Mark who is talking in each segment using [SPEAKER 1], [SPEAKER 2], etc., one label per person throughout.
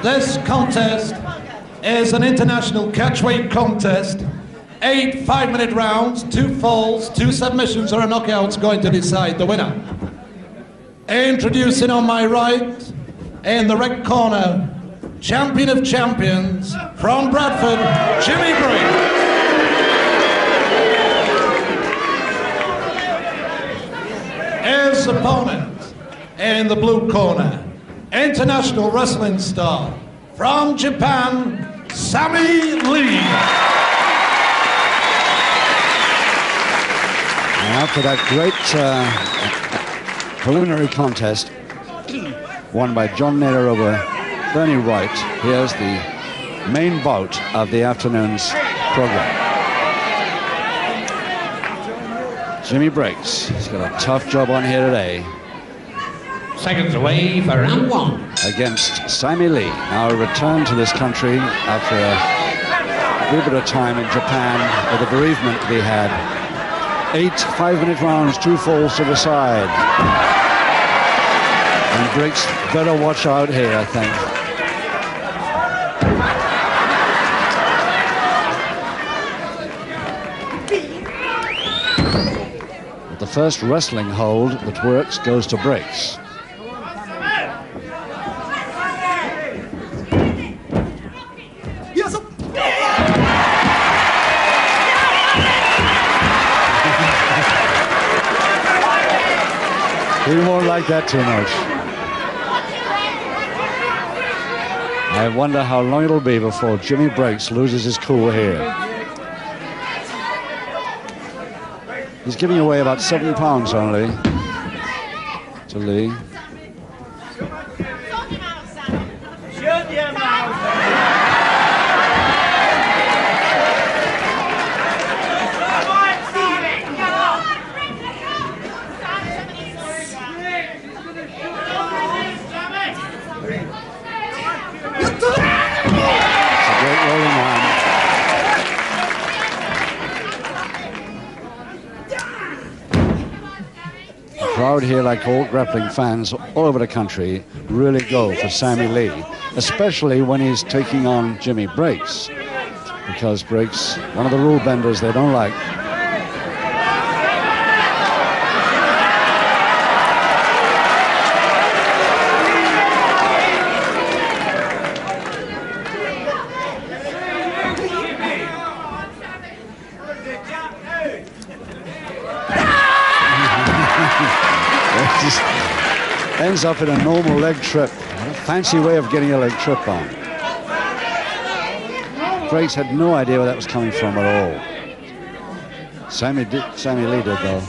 [SPEAKER 1] This contest is an international catchweight contest. 8 5-minute rounds, 2 falls, 2 submissions or a knockout's going to decide the winner. Introducing on my right, in the red corner, champion of champions, from Bradford, Jimmy Briggs. His opponent, in the blue corner, international wrestling star, from Japan, Sammy Lee.
[SPEAKER 2] And after that great preliminary contest won by John Naylor over Bernie Wright, here's the main bout of the afternoon's program. Jimmy Briggs, he's got a tough job on here today.
[SPEAKER 3] Seconds away for round 1.
[SPEAKER 2] Against Sammy Lee, now returned to this country after a good bit of time in Japan with a bereavement he had. 8 5-minute rounds, 2 falls to the side. And Briggs better watch out here, I think. But the first wrestling hold that works goes to Briggs. He won't like that too much. I wonder how long it'll be before Jimmy Briggs loses his cool here. He's giving away about 7 pounds only to Lee. Crowd here, like all grappling fans all over the country, really go for Sammy Lee, especially when he's taking on Jimmy Briggs, because Briggs, one of the rule benders they don't like. Ends up in a normal leg trip. A fancy way of getting a leg trip on. Briggs had no idea where that was coming from at all. Sammy Lee did, though.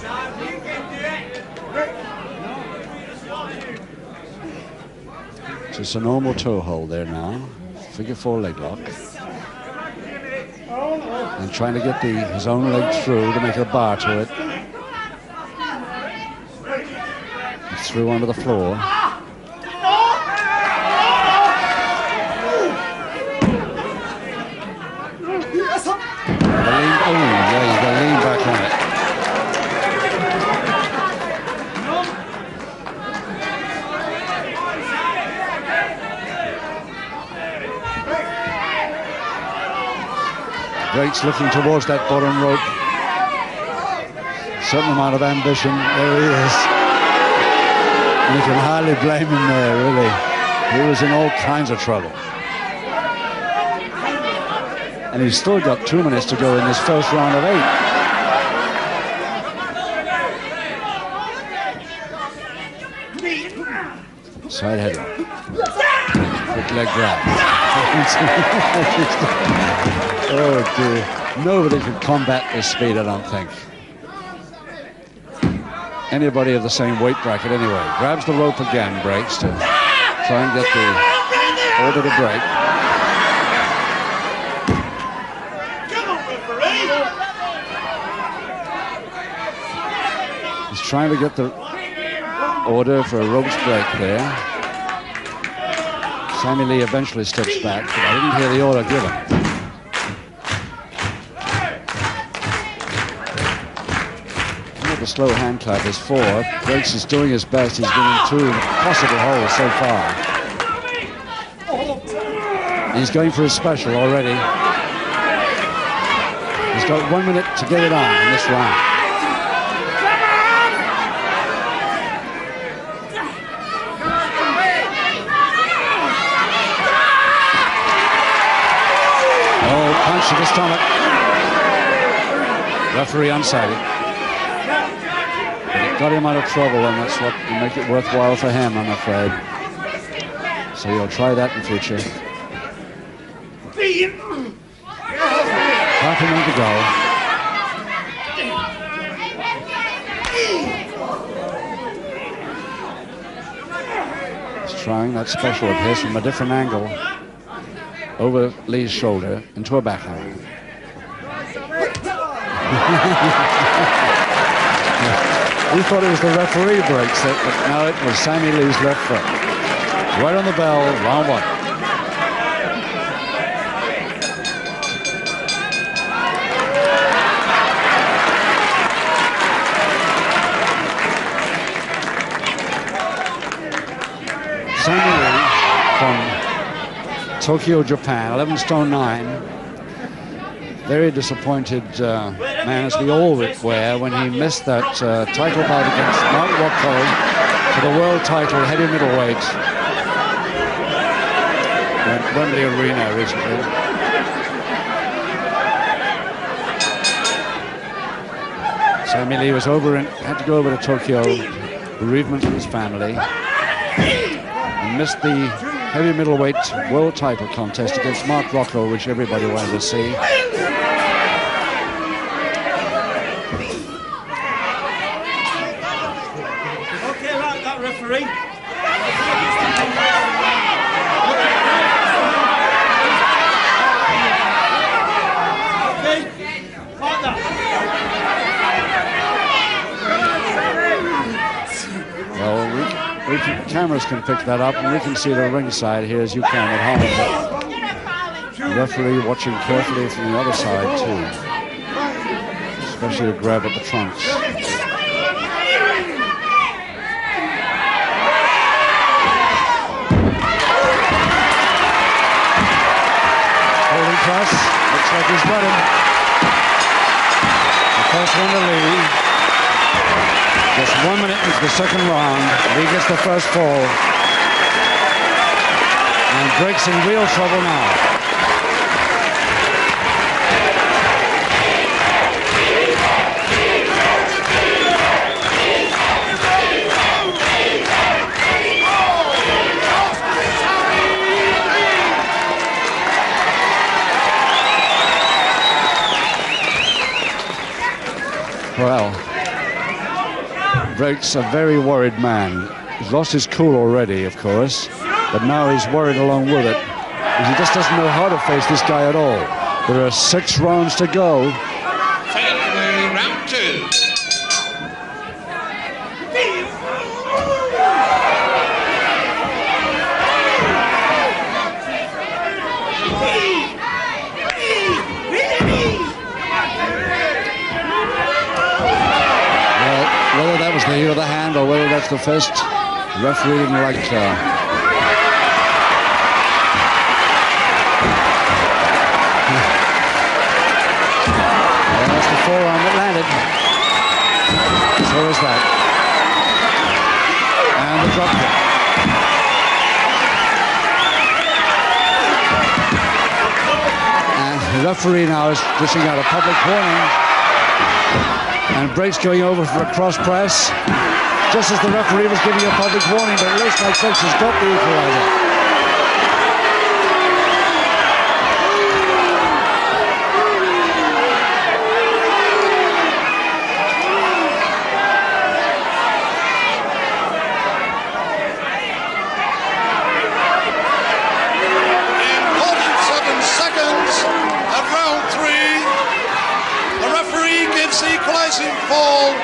[SPEAKER 2] Just a normal toe hold there now. Figure 4 leg lock. And trying to get his own leg through to make a bar to it. Through onto the floor. He's got to lean back on it. Briggs looking towards that bottom rope. Certain amount of ambition. There he is. You can hardly blame him there, really. He was in all kinds of trouble. And he's still got 2 minutes to go in this first round of 8. Side headlock. Quick leg grab. Oh dear. Nobody could combat this speed, I don't think. Anybody of the same weight bracket anyway. Grabs the rope again, Briggs, to try and get the order to break. He's trying to get the order for a ropes break there. Sammy Lee eventually steps back, but I didn't hear the order given. The slow hand clap is 4. Briggs is doing his best. He's been in 2 possible holes so far. He's going for his special already. He's got 1 minute to get it on in this round. Oh, punch to the stomach. Referee unsighted. But it got him out of trouble, and that's what will make it worthwhile for him, I'm afraid. So you'll try that in future. Half a minute to go. He's trying that special of his from a different angle over Lee's shoulder into a backhand. We thought it was the referee breaks it, but no, it was Sammy Lee's left foot. Right on the bell, round one. Sammy Lee from Tokyo, Japan, 11 stone 9. Very disappointed man, as we all were, when he missed that title bout against Mark Rocco for the world title heavy middleweight at Wembley Arena recently. Sammy Lee was had to go over to Tokyo, bereavement of his family, and missed the heavy middleweight world title contest against Mark Rocco, which everybody wanted to see.
[SPEAKER 4] Okay, like that, referee.
[SPEAKER 2] Cameras can pick that up, and we can see the ringside here as you can at home. But the referee watching carefully from the other side too, especially to grab at the trunks. Holding press, looks like he's got him. The first one to Lee. Just 1 minute into the second round. Lee gets the first fall and breaks in real trouble now. Well, Breaks a very worried man. He's lost his cool already, of course, but now he's worried along with it. He just doesn't know how to face this guy at all. There are 6 rounds to go.
[SPEAKER 3] Round 2.
[SPEAKER 2] Whether that was the heel of the hand or whether that's the fist, the referee didn't like that's the forearm that landed. So is that. And the drop kick. And the referee now is dishing out a public warning. And Breaks going over for a cross press, just as the referee was giving a public warning, but it looks like Breaks has got the equalizer.
[SPEAKER 1] In 47 seconds of round 3, the referee gives the equalizing fall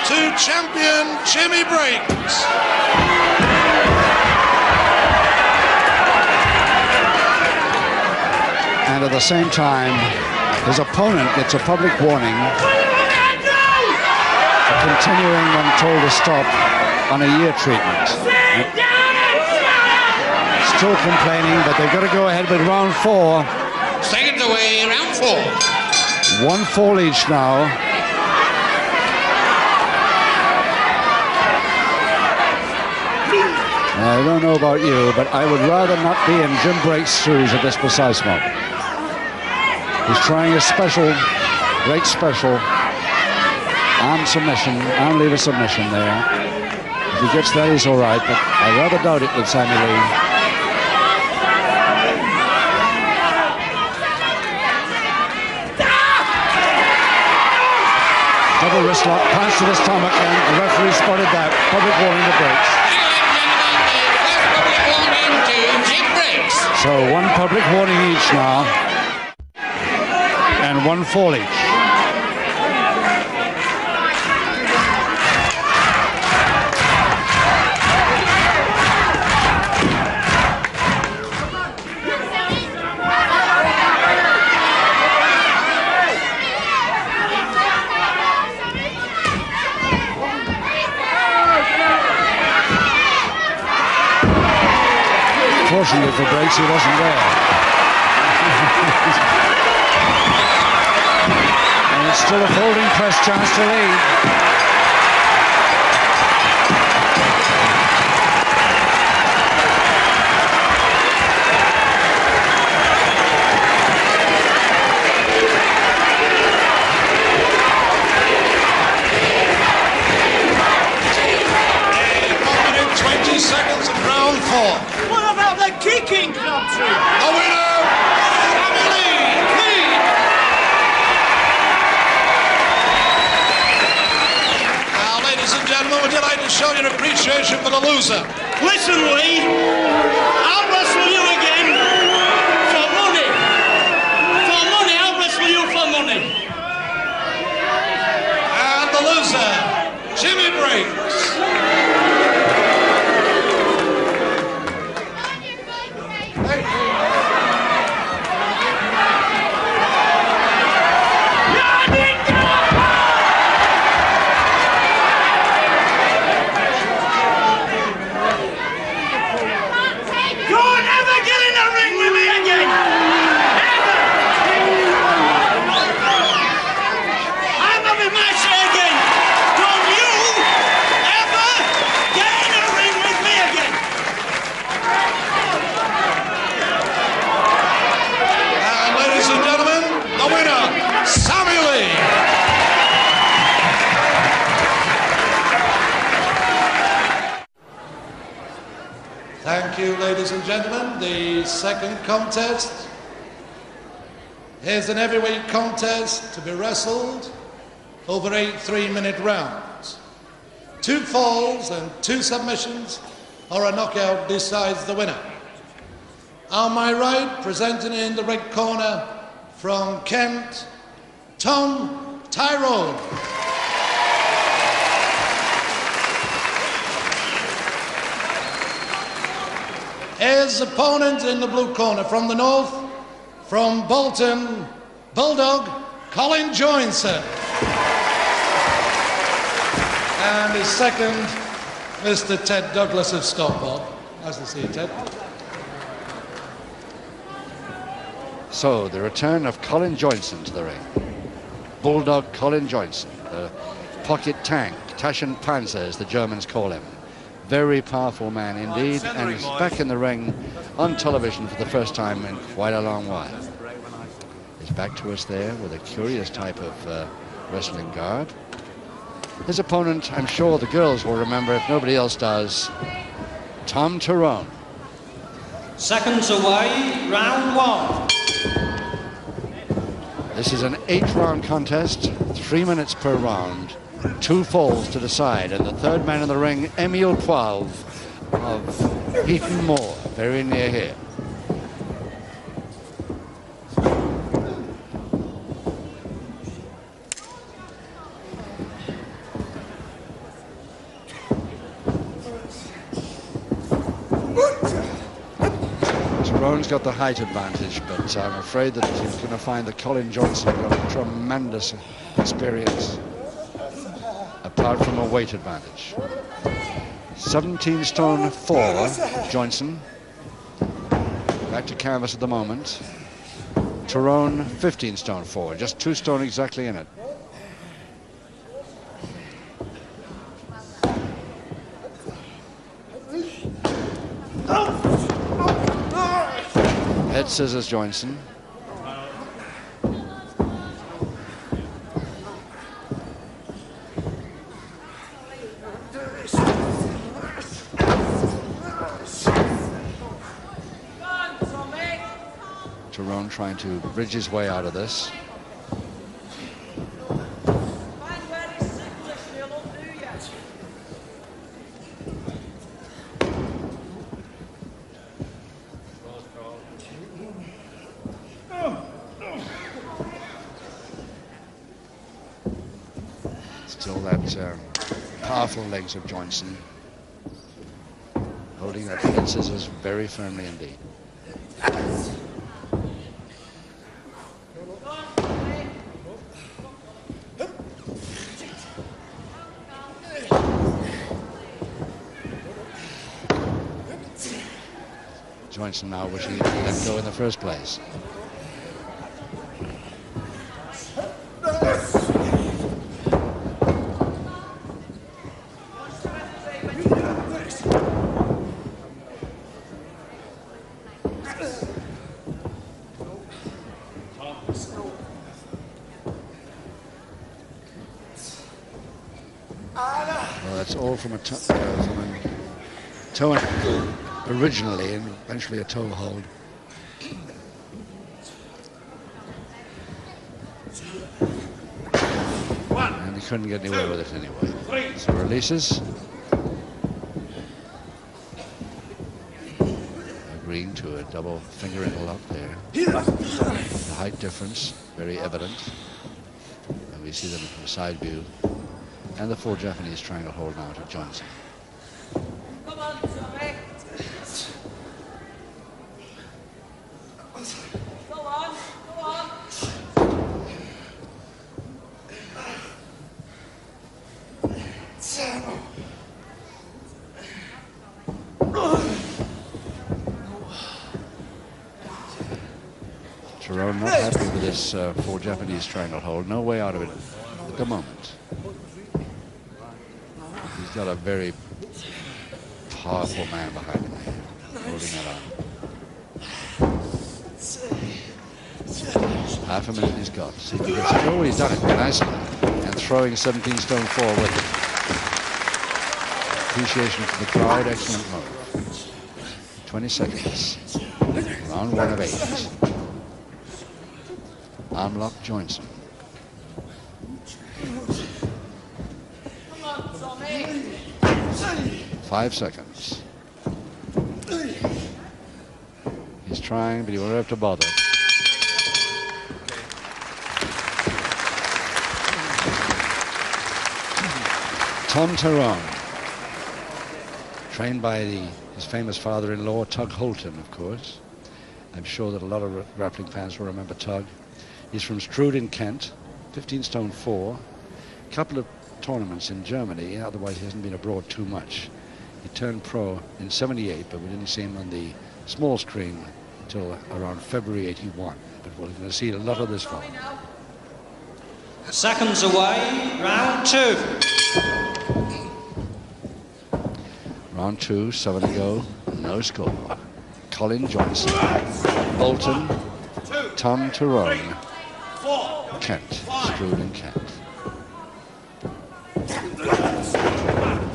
[SPEAKER 1] to champion Jimmy Breaks.
[SPEAKER 2] And at the same time, his opponent gets a public warning for continuing when told to stop on a year treatment. still complaining, but they've got to go ahead with round 4.
[SPEAKER 3] Seconds away, round 4.
[SPEAKER 2] 1 fall each now. I don't know about you, but I would rather not be in Jim Brake's shoes at this precise moment. He's trying a special, great special arm submission, arm lever submission there. If he gets that, he's all right, but I rather doubt it with Sammy Lee. Double wrist lock, pass to the stomach, and the referee spotted that. Public warning to Brakes. So 1 public warning each now, and 1 fall each. Fortunately for Brakes, he wasn't there. And it's still a folding press chance to lead.
[SPEAKER 1] Seconds of round 4.
[SPEAKER 4] What about the kicking country?
[SPEAKER 1] The winner, Sammy Lee, clean. Now, ladies and gentlemen, we're delighted to show your appreciation for the loser.
[SPEAKER 4] Listen, Lee, I'll wrestle you again for money. For money, I'll wrestle you for money.
[SPEAKER 1] And the loser, Jimmy Brakes. Thank you, ladies and gentlemen. The second contest is an heavyweight contest to be wrestled over 8 3-minute rounds. 2 falls and 2 submissions or a knockout decides the winner. On my right, presenting in the red corner from Kent, Tom Tyrone. His opponent in the blue corner from the north, from Bolton, Bulldog, Colin Joinson. And his second, Mr. Ted Douglas of Stockport. Nice to see you, Ted.
[SPEAKER 2] So, the return of Colin Joinson to the ring. Bulldog Colin Joinson, the pocket tank, Taschen Panzer as the Germans call him. Very powerful man indeed, and he's back in the ring on television for the first time in quite a long while. He's back to us there with a curious type of wrestling garb. His opponent, I'm sure the girls will remember if nobody else does, Tom Tyrone.
[SPEAKER 4] Seconds away, round 1.
[SPEAKER 2] This is an 8-round contest, 3 minutes per round. 2 falls to decide, and the third man in the ring, Emil Poilve of Heaton Moor, very near here. Tyrone's got the height advantage, but I'm afraid that he's going to find that Colin Joinson got a tremendous experience, apart from a weight advantage. 17 stone 4, Joinson. Back to canvas at the moment. Tyrone, 15 stone forward, just 2 stone exactly in it. Head scissors Joinson. Tyrone trying to bridge his way out of this. Still that powerful legs of Joinson, holding that head scissors very firmly indeed. Joinson now wishing he let go in the first place. Well, that's all from a toe originally, and eventually a toe hold. And he couldn't get anywhere with it anyway. So releases. Agreeing to a double finger interlock there. The height difference, very evident. And we see them from side view. And the 4 Japanese triangle hold now to Joinson.
[SPEAKER 4] Come on, Tommy. Go on, go on.
[SPEAKER 2] Tyrone not happy with this 4 Japanese triangle hold. No way out of it at the moment. He's got a very powerful man behind him there, holding that on. Half a minute he's got. See if he gets it. Oh, he's done it nicely. And throwing 17 stone 4 with it. Appreciation for the crowd. Excellent move. 20 seconds. Round 1 of 8. Armlock Joinson.
[SPEAKER 4] Come on, Tommy.
[SPEAKER 2] 5 seconds. He's trying, but he won't have to bother. Tom Tyrone, trained by his famous father-in-law, Tug Holton, of course. I'm sure that a lot of grappling fans will remember Tug. He's from Strood in Kent, 15 stone 4. A couple of tournaments in Germany, otherwise he hasn't been abroad too much. He turned pro in '78, but we didn't see him on the small screen until around February '81. But we're going to see a lot of this film.
[SPEAKER 5] Seconds away, round 2.
[SPEAKER 2] Round 2, 7 to go, no score. Colin Joinson, Bolton, Tom Tyrone, Kent, Strood and Kent.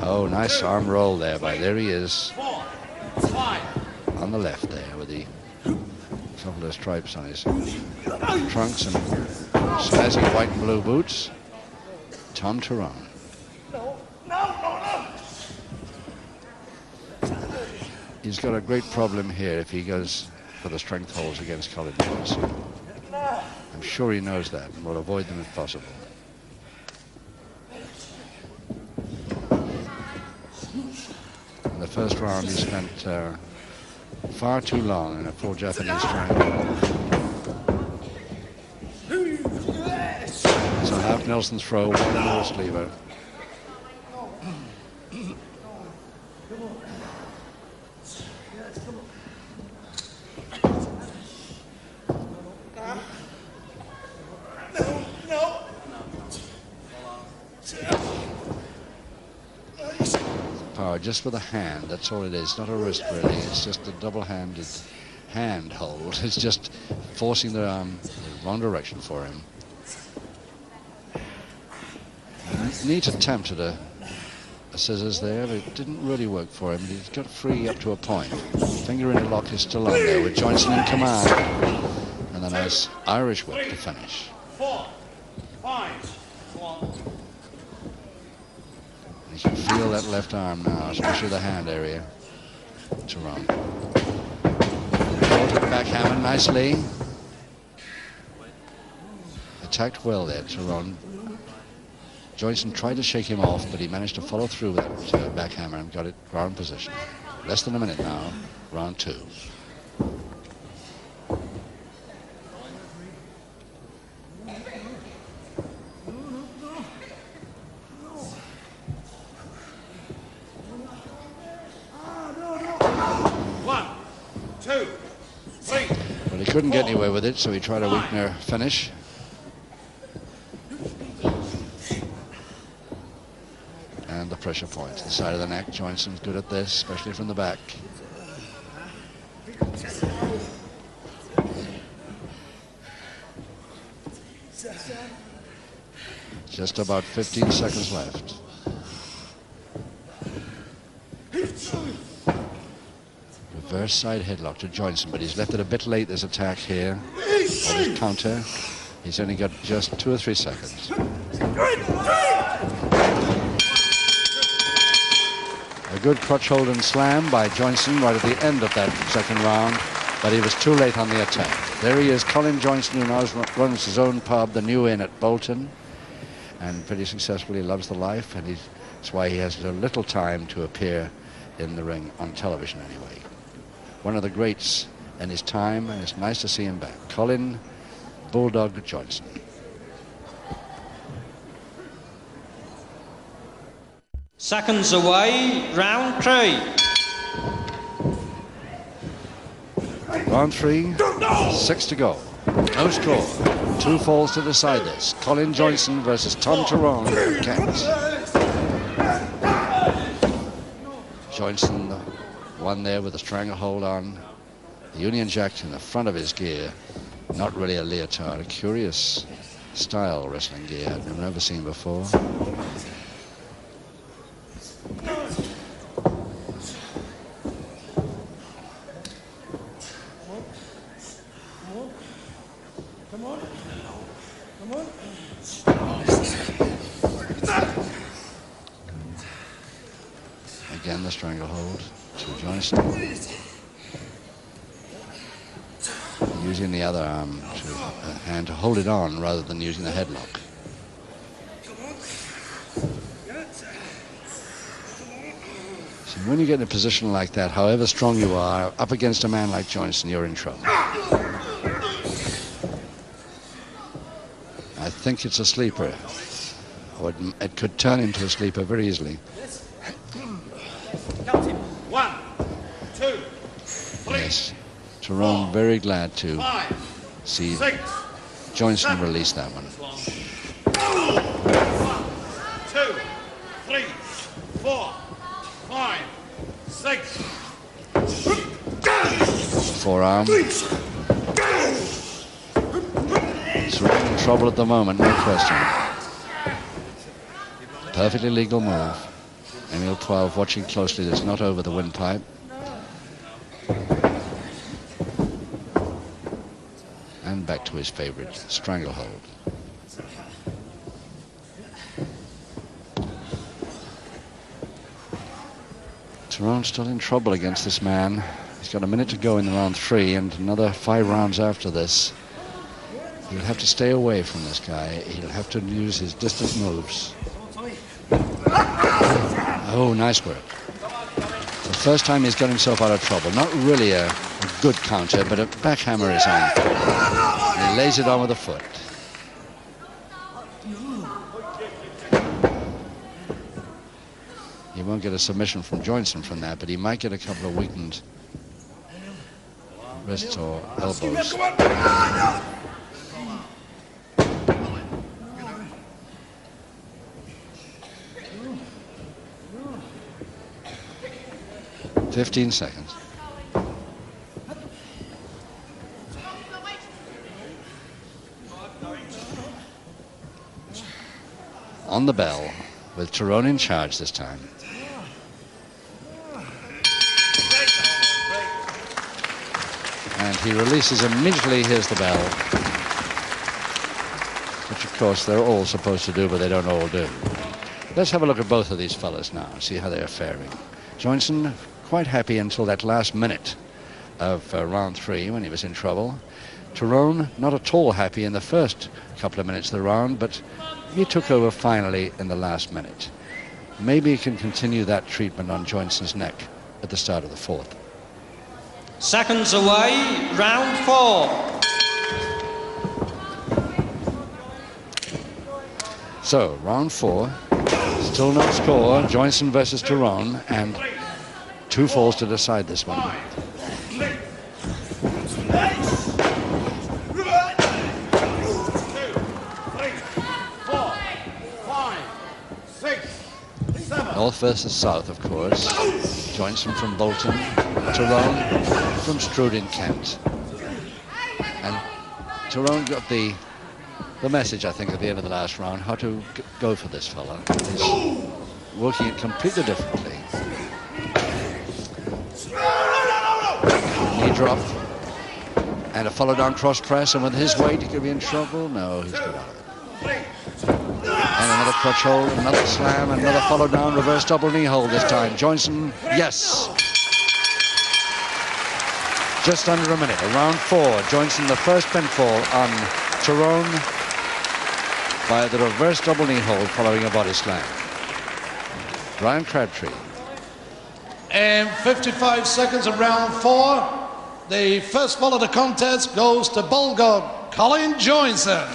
[SPEAKER 2] Oh, nice arm roll there there he is. On the left there with the couple of stripes on his trunks and snazzy white and blue boots. Tom Tyrone. He's got a great problem here if he goes for the strength holds against Colin Joinson. I'm sure he knows that and will avoid them if possible. In the first round, he spent far too long in a 4 Japanese triangle. So half Nelson's throw, 1 Norse lever. just with a hand. That's all it is. Not a wrist, really. It's just a double-handed hand hold. It's just forcing the arm in the wrong direction for him. Neat attempt at a scissors there, but it didn't really work for him. He's got free up to a point. Finger interlock is still on there with Johnson in command. And a nice Irish whip to finish.
[SPEAKER 4] 4, 5, 1.
[SPEAKER 2] You can feel that left arm now, especially the hand area. Tyrone. Backhammer nicely. Attacked well there, Tyrone. Johnson tried to shake him off, but he managed to follow through with that backhammer and got it ground position. Less than a minute now, round 2. But he couldn't get anywhere with it, so he tried a weakener finish. And the pressure point, the side of the neck. Johnson's good at this, especially from the back. Just about 15 seconds left. Reverse side headlock to Johnson, but he's left it a bit late, this attack here. Or this counter. He's only got just 2 or 3 seconds. A good crotch hold and slam by Johnson right at the end of that second round, but he was too late on the attack. There he is, Colin Johnson, who now runs his own pub, the New Inn at Bolton, and pretty successfully loves the life, and that's why he has so little time to appear in the ring on television anyway. One of the greats in his time, and it's nice to see him back. Colin Bulldog Johnson.
[SPEAKER 5] Seconds away, round 3.
[SPEAKER 2] Round 3, 6 to go. No score. 2 falls to decide this. Colin Johnson versus Tom Tyrone from Kent. Johnson won there with a stranglehold on the Union Jack in the front of his gear. Not really a leotard, a curious style wrestling gear I've never seen before. Again, the stranglehold to Johnson. Using the other arm hand to hold it on rather than using the headlock. So when you get in a position like that, however strong you are, up against a man like Johnson, you're in trouble. I think it's a sleeper. It could turn into a sleeper very easily.
[SPEAKER 4] 1, 2, 3.
[SPEAKER 2] Yes, Tyrone very glad to see Johnson release that one.
[SPEAKER 4] 1, 2, 3, 4, 5, 6.
[SPEAKER 2] Forearm. Tyrone in trouble at the moment, no question. Perfectly legal move. Emil 12 watching closely. That's not over the windpipe. And back to his favorite stranglehold. Tyrone still in trouble against this man. He's got a minute to go in round 3 and another 5 rounds after this. He'll have to stay away from this guy. He'll have to use his distant moves. Oh, nice work. The first time he's got himself out of trouble. Not really a good counter, but a backhammer is on. And he lays it on with a foot. He won't get a submission from Johnson from that, but he might get a couple of weakened wrists or elbows. 15 seconds. On the bell, with Tyrone in charge this time. And he releases immediately. Here's the bell, which of course they're all supposed to do, but they don't all do. Let's have a look at both of these fellas now, see how they're faring. Johnson quite happy until that last minute of round 3 when he was in trouble. Tyrone not at all happy in the first couple of minutes of the round, but he took over finally in the last minute. Maybe he can continue that treatment on Johnson's neck at the start of the 4th.
[SPEAKER 5] Seconds away, round 4.
[SPEAKER 2] So, round 4, still no score. Johnson versus Tyrone, and 2 falls to decide this one. North versus South, of course. Johnson from Bolton, Tyrone from Stroud in Kent. And Tyrone got the message, I think, at the end of the last round, how to go for this fella. He's working it completely differently. Knee drop and a follow down cross press, and with his weight he could be in trouble. No, he's got out of it. And another crutch hold, another slam, another follow down, reverse double knee hold this time. Johnson, yes. Just under a minute, round 4. Johnson, the first pinfall on Tyrone by the reverse double knee hold following a body slam. Brian Crabtree.
[SPEAKER 1] And 55 seconds of round 4. The first fall of the contest goes to Bulldog Colin Johnson.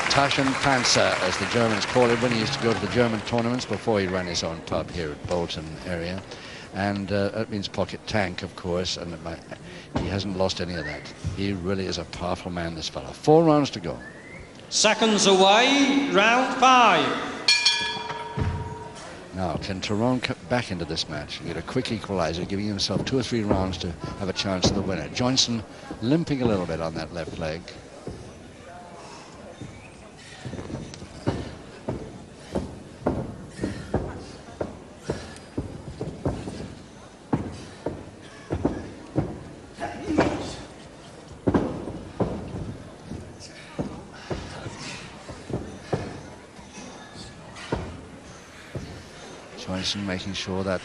[SPEAKER 2] Taschenpanzer, as the Germans call it, when he used to go to the German tournaments before he ran his own pub here at Bolton area. And that means pocket tank, of course, and he hasn't lost any of that. He really is a powerful man, this fella. 4 rounds to go.
[SPEAKER 5] Seconds away, round 5.
[SPEAKER 2] Now, can Tyrone cut back into this match and get a quick equalizer, giving himself 2 or 3 rounds to have a chance of the winner? Johnson limping a little bit on that left leg. Making sure that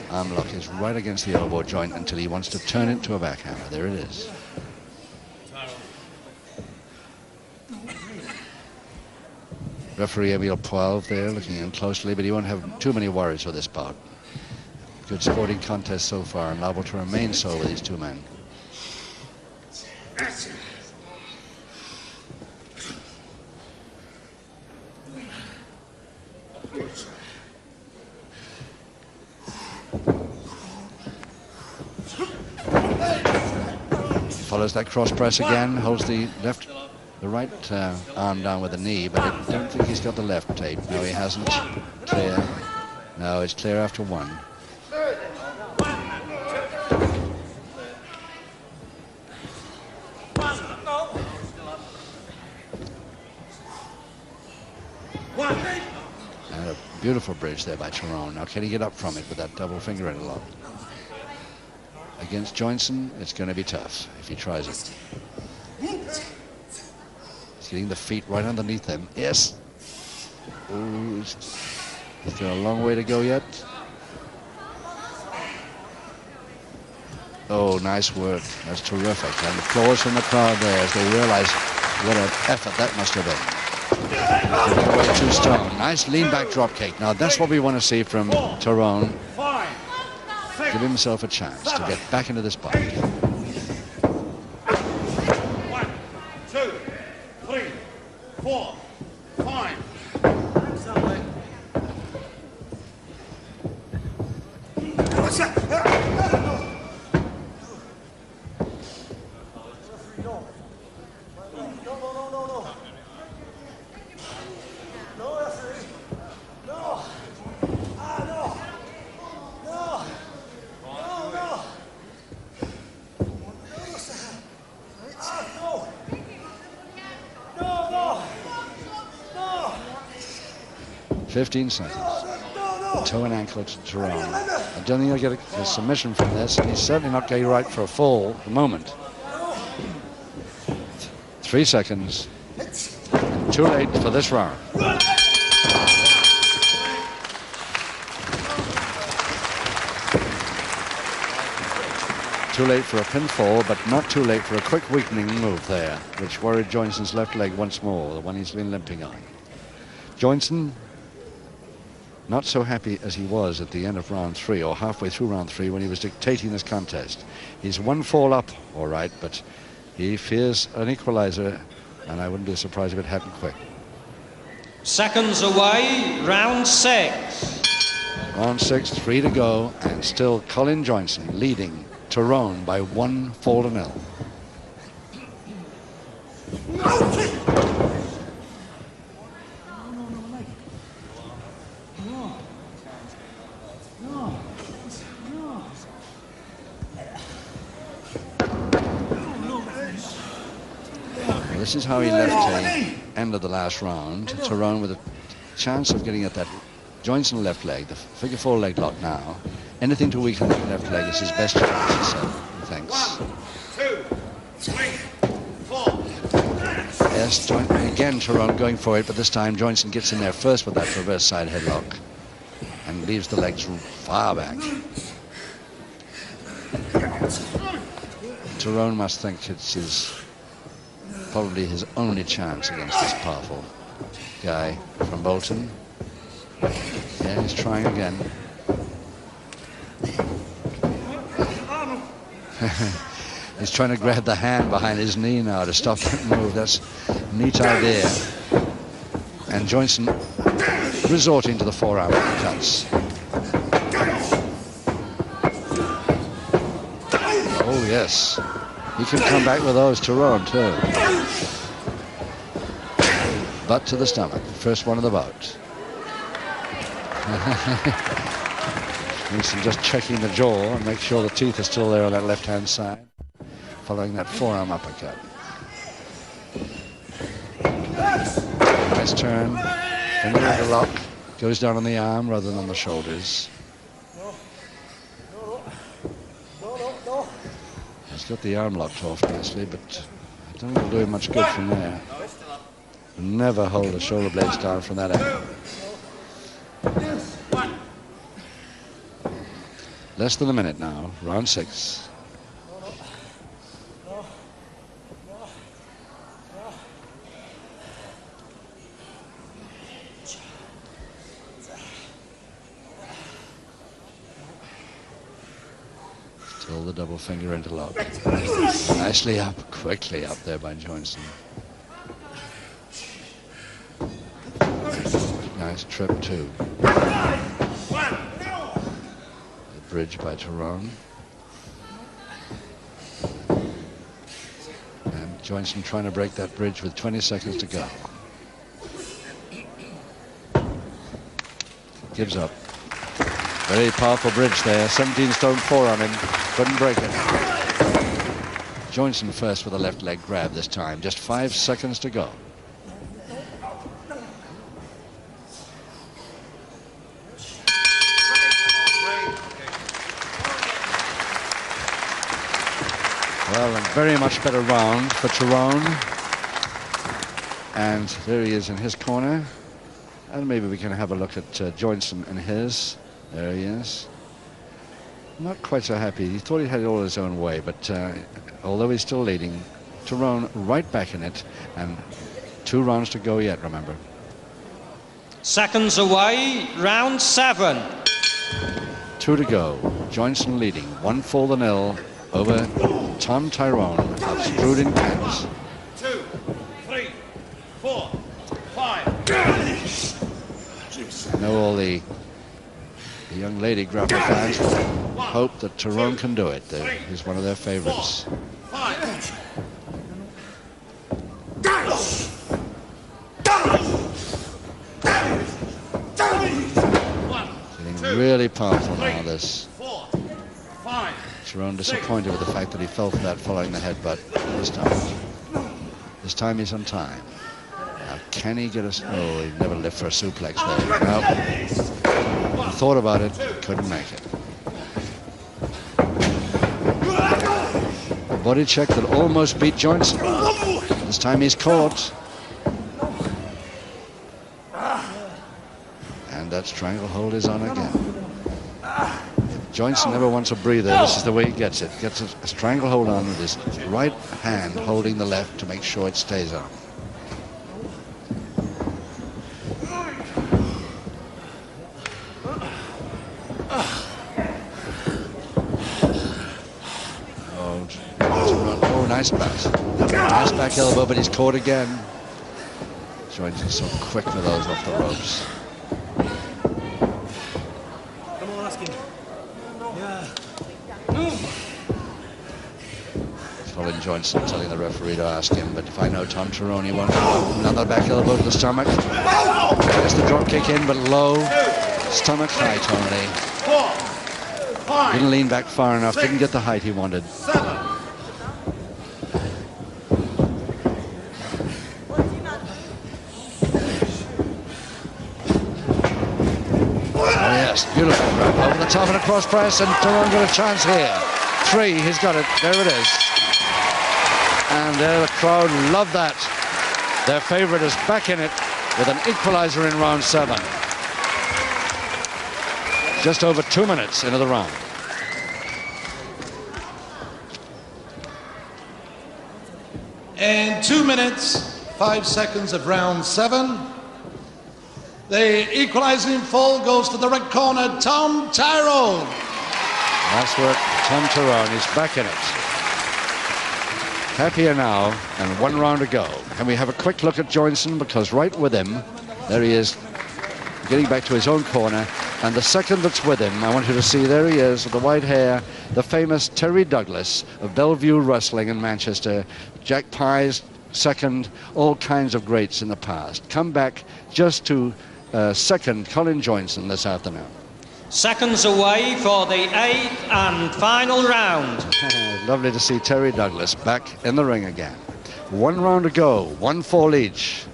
[SPEAKER 2] arm lock is right against the elbow joint until he wants to turn it to a backhammer. There it is. Referee Emile Poilve there looking in closely, but he won't have too many worries with this bout. Good sporting contest so far, and liable to remain so with these 2 men. Follows that cross press again, holds the right arm down with the knee, but I don't think he's got the left tape. No, he hasn't. Clear. No, it's clear after 1. And a beautiful bridge there by Tyrone. Now, can he get up from it with that double finger in lock? Against Johnson, it's going to be tough if he tries it. He's getting the feet right underneath him. Yes. Ooh, is there a long way to go yet? Oh, nice work. That's terrific. And applause from the crowd there as they realize what an effort that must have been. Giving away 2 stone. Nice lean back drop kick. Now that's what we want to see from Tyrone. Give himself a chance to get back into this fight.
[SPEAKER 4] 1, 2, 3, 4, 5.
[SPEAKER 2] 15 seconds. Toe and ankle to Tyrone. I don't think he'll get a submission from this, and he's certainly not going right for a fall at the moment. 3 seconds. Too late for this round. Too late for a pinfall, but not too late for a quick weakening move there, which worried Joinson's left leg once more, the one he's been limping on. Joinson, not so happy as he was at the end of round 3, or halfway through round 3, when he was dictating this contest. He's 1 fall up, all right, but he fears an equalizer, and I wouldn't be surprised if it happened quick.
[SPEAKER 5] Seconds away, round 6.
[SPEAKER 2] Round 6, 3 to go, and still Colin Joinson leading Tyrone by 1-0. This is how he left the end of the last round. Tyrone with a chance of getting at that Joinson left leg, the figure 4 leg lock now. Anything to weaken that left leg is his best chance, he said. Thanks.
[SPEAKER 4] 1, 2, 3, 4.
[SPEAKER 2] Yes, again Tyrone going for it, but this time Joinson gets in there first with that reverse side headlock and leaves the legs far back. Tyrone must think it's probably his only chance against this powerful guy from Bolton. Yeah, he's trying again. He's trying to grab the hand behind his knee now to stop that move. That's a neat idea. And Joinson resorting to the forearm cuts. Oh, yes. He can come back with those, Tyrone, too. Butt to the stomach. First one of the bout. Joinson just checking the jaw and make sure the teeth are still there on that left-hand side, following that forearm uppercut. Nice turn. Finger of the lock. Goes down on the arm rather than on the shoulders. He's got the arm locked off nicely, but I don't think it'll do him much good from there. Never hold the shoulder blades down from that angle. Less than a minute now, round 6. Still the double finger interlock. Nicely up, quickly up there by Joinson. Nice trip too. Bridge by Tyrone. And Joinson trying to break that bridge with 20 seconds to go. Gives up. Very powerful bridge there. 17 stone 4 on him. Couldn't break it. Joinson first with a left leg grab this time. Just 5 seconds to go. Well, a very much better round for Tyrone. And there he is in his corner. And maybe we can have a look at Joinson and his. There he is. Not quite so happy. He thought he had it all his own way, but although he's still leading, Tyrone right back in it, and 2 rounds to go yet, remember.
[SPEAKER 5] Seconds away, round 7.
[SPEAKER 2] 2 to go. Joinson leading 1-0 over Tom Tyrone of Struden, Kent.
[SPEAKER 4] 2, 3, 4, 5.
[SPEAKER 2] I know all the young lady grappler fans hope that Tyrone can do it. He's one of their favorites.
[SPEAKER 4] 5.
[SPEAKER 2] Getting really powerful now, this.
[SPEAKER 4] 4, 5.
[SPEAKER 2] Tyrone disappointed with the fact that he fell for that following the headbutt this time. This time he's on time. Now Can he get us? Oh, he never lived for a suplex there. No. Thought about it, couldn't make it. A body check that almost beat Johnson. This time he's caught. And that stranglehold is on again. If Johnson never wants a breather, this is the way he gets it. Gets a stranglehold on with his right hand holding the left to make sure it stays on. Oh, nice back. Nice back elbow, but he's caught again. Johnson so quick with those off the ropes.
[SPEAKER 4] Come on, ask him. Yeah.
[SPEAKER 2] Colin Johnson telling the referee to ask him, but if I know Tom Tirone won't go. Another back elbow to the stomach. There's the drop kick in, but low. Stomach high, Tony. Didn't lean back far enough, didn't get the height he wanted. Oh yes, beautiful grab over the top and a cross press, and Tirone got a chance here. 3, he's got it, there it is. And there the crowd love that. Their favorite is back in it with an equalizer in round 7. Just over 2 minutes into the round.
[SPEAKER 1] In 2 minutes, 5 seconds of round 7. The equalizing fall goes to the red corner, Tom Tirone.
[SPEAKER 2] Nice work, Tom Tirone. He's back in it. Happier now, and 1 round to go. Can we have a quick look at Johnson? Because right with him, there he is, getting back to his own corner. And the second that's with him, I want you to see, there he is with the white hair, the famous Terry Douglas of Bellevue Wrestling in Manchester. Jack Pye's second, all kinds of greats in the past. Come back just to second Colin Johnson this afternoon.
[SPEAKER 5] Seconds away for the 8th and final round.
[SPEAKER 2] Lovely to see Terry Douglas back in the ring again. 1 round to go, 1 fall each.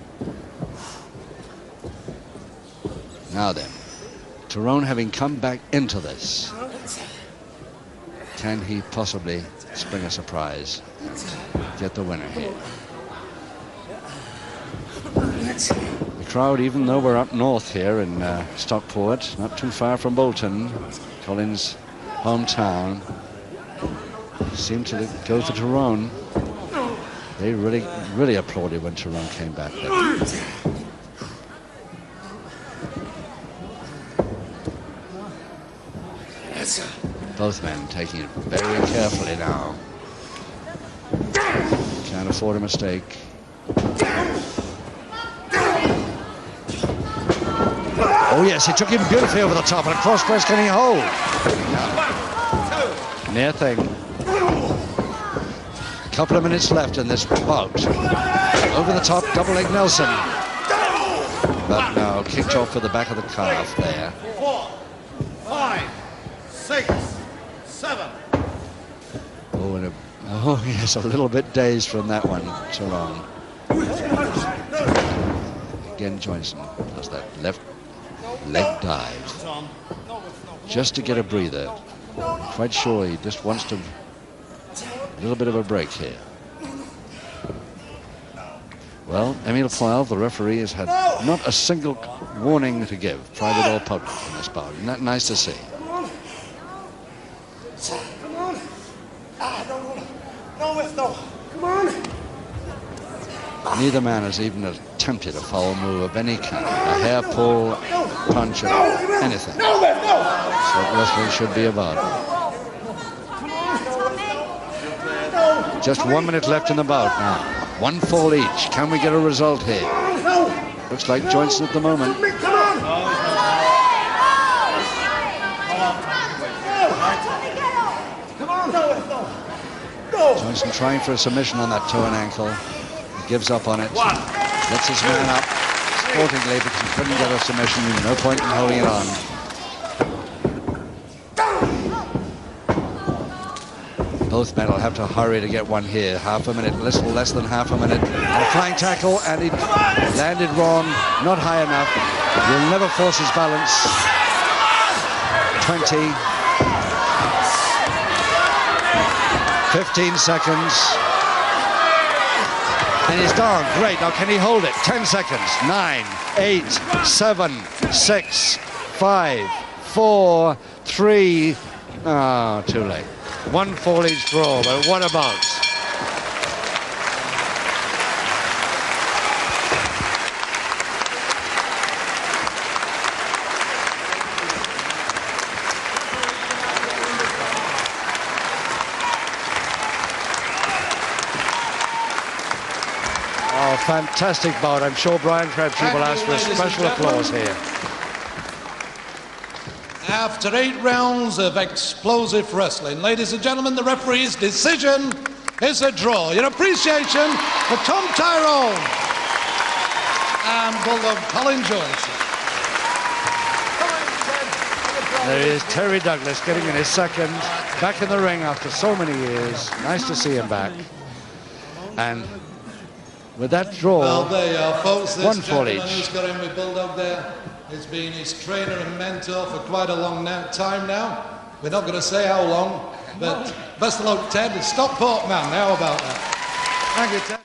[SPEAKER 2] Now then, Tirone having come back into this, can he possibly spring a surprise and get the winner here? The crowd, even though we're up north here in Stockport, not too far from Bolton, Colin's hometown, seem to go for Tirone. They really applauded when Tirone came back there. Both men taking it very carefully now. Can't afford a mistake. Oh yes, he took him beautifully over the top, and a cross press, can he hold? No. Near thing. A couple of minutes left in this bout. Over the top, double leg Nelson. But no, kicked off for the back of the calf there.
[SPEAKER 4] 4, 5, 6, 7.
[SPEAKER 2] Oh yes, a little bit dazed from that one, Tirone. Again, Johnson does that left leg dive just to get a breather. Quite sure he just wants to a little bit of a break here. Well, Emile Foyle, the referee, has had not a single warning to give. Tried it all public in this bout. Isn't that nice to see?
[SPEAKER 4] Come on. No. Come on.
[SPEAKER 2] Neither man has even attempted a foul move of any kind. A hair pull, punch, or anything. That's what wrestling should be about. Just 1 minute left in the bout now. 1 fall each. Can we get a result here? Looks like Johnson at the moment. Johnson trying for a submission on that toe and ankle. He gives up on it. Lets his man up sportingly because he couldn't get a submission. No point in holding it on. Both men will have to hurry to get one here. Half a minute, little less than half a minute. And a flying tackle, and it landed wrong, not high enough. Will never force his balance. 20. 15 seconds. And he's down. Great. Now can he hold it? 10 seconds. 9, 8, 7, 6, 5, 4, 3. Ah, too late. One fall each draw, but what about? Oh, fantastic bout. I'm sure Brian Crabtree will ask for a special applause here.
[SPEAKER 1] After 8 rounds of explosive wrestling, ladies and gentlemen, the referee's decision is a draw. Your appreciation for Tom Tyrone and Bulldog Colin Johnson.
[SPEAKER 2] There is Terry Douglas getting in his second, back in the ring after so many years. Nice to see him back. And with that draw,
[SPEAKER 1] well, there you are, folks. This
[SPEAKER 2] one fall
[SPEAKER 1] gentleman
[SPEAKER 2] each.
[SPEAKER 1] who's got in with Bulldog there has been his trainer and mentor for quite a long time now. We're not going to say how long, but best of luck, Ted. Stockport man, how about that? Thank you, Ted.